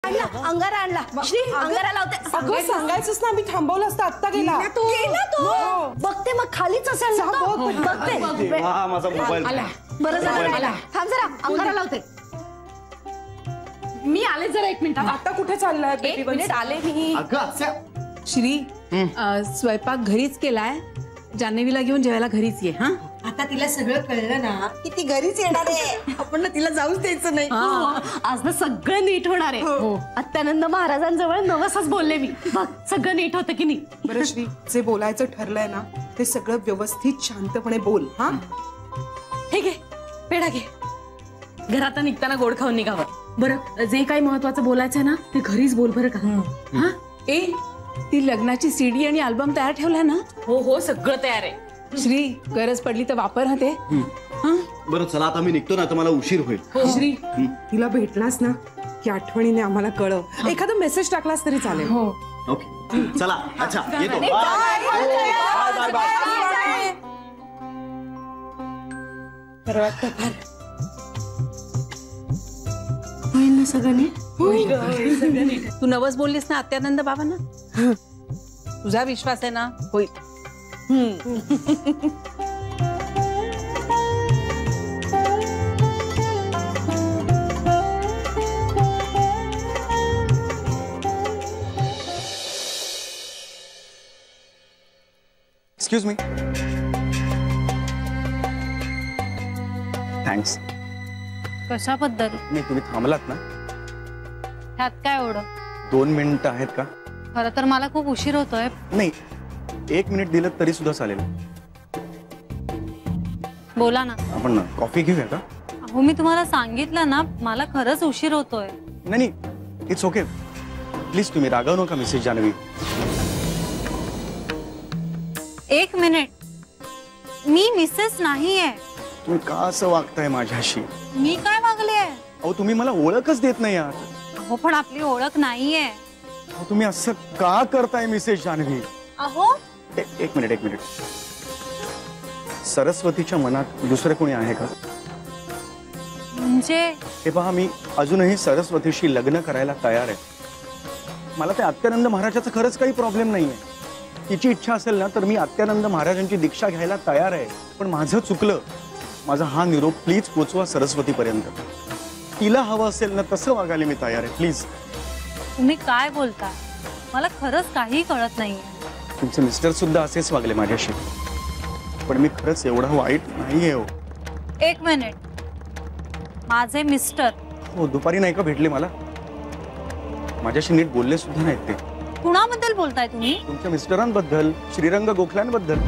अंगारा आणला. श्री अंगारा लावते. अगं सांगायचंच ना, मी थांबवलं असतं, आत्ता गेला तो. बघते मग खालीच असेल ना तो. बघते. हा माझा मोबाईल आला. बरं झालं. थांब जरा अंगारा लावते. मी आले जरा 1 मिनिट. आता कुठे चाललाय? 1 मिनिट आले मी. श्री स्वयंपाक घरीच केलाय. जान्हवीला घेऊन जेवायला घरीच ये. हा आता तिला सगळं कळलं ना की ती घरीच येणार आहे. आपण ना तिला जाऊच द्यायचं नाही. आज ना सगळं नीट होणार आहे. अत्यानंद महाराजांजवळ नवसच बोलले मी. बघ सगळं नीट होतं की नाही. बरं श्री, जे बोलायचं ठरलंय ना ते सगळं व्यवस्थित शांतपणे बोल. हा हे घे पेढा घे. घरात निघताना गोड खाऊन निघावं. बरं, जे काही महत्वाचं बोलायचं ना ते घरीच बोल बरं का. हा ए ती लग्नाची सीडी आणि अल्बम तयार ठेवलाय ना? हो सगळं तयार आहे. श्री गरज पडली तर वापर. हा ते बरं चला आता मी निघतो ना, तर मला उशीर होईल. श्री, तिला भेटलास ना की आठवणीने आम्हाला कळव. एखादा मेसेज टाकलास तरी चालेल. हो ओके चला. अच्छा येतो. Bye bye bye. होईल ना सगळं. तू नवस बोललीस ना अत्यानंद बाबांना. तुझा विश्वास आहे ना होईल. Excuse me. थँक्स. कशाबद्दल? नाही तुम्ही थांबलात ना. ह्यात काय एवढं? 2 मिनिटं आहेत का? खरं तर मला खूप उशीर होतोय. नाही 1 मिनिट दिलं तरी सुद्धा चालेल. बोला ना. आपण कॉफी घेऊया का? अहो मी तुम्हाला सांगितलं ना मला खरंच उशीर होतोय. नाही इट्स ओके. प्लीज तुम्ही रागावू नका मिसेस जान्हवी. 1 मिनिट. मी मिसेस नाहीये. तुम्ही का असं वागताय माझ्याशी? मी काय वागले? अहो तुम्ही मला ओळखच देत नाही यार. अहो पण आपली ओळख नाहीये. अहो तुम्ही असं का करताय मिसेस जान्हवी? अहो एक मिनिट. सरस्वतीच्या मनात दुसरं कोणी आहे का? म्हणजे हे पहा, मी अजूनही सरस्वतीशी लग्न करायला तयार आहे. मला ते अत्यानंद महाराजाचा खरंच काही प्रॉब्लेम नाहीये. तिची इच्छा असेल ना तर मी अत्यानंद महाराजांची दीक्षा घ्यायला तयार आहे. पण माझं चुकलं. माझा हा निरोप प्लीज पोचवा सरस्वतीपर्यंत. तिला हवं असेल ना तसं वागायला मी तयार आहे. प्लीज. तुम्ही काय बोलता? मला खरंच काही कळत नाहीये. तुमचे मिस्टर सुद्धा असेच वागले माझ्याशी. पण मी खरंच एवढं वाईट नाहीये हो. 1 मिनिट. माझे मिस्टर? हो दुपारी नाही का भेटले मला. माझ्याशी नीट बोलले सुद्धा नाहीत ते. कुणाबद्दल बोलताय तुम्ही? तुमच्या मिस्टरांबद्दल, श्रीरंग गोखल्यांबद्दल.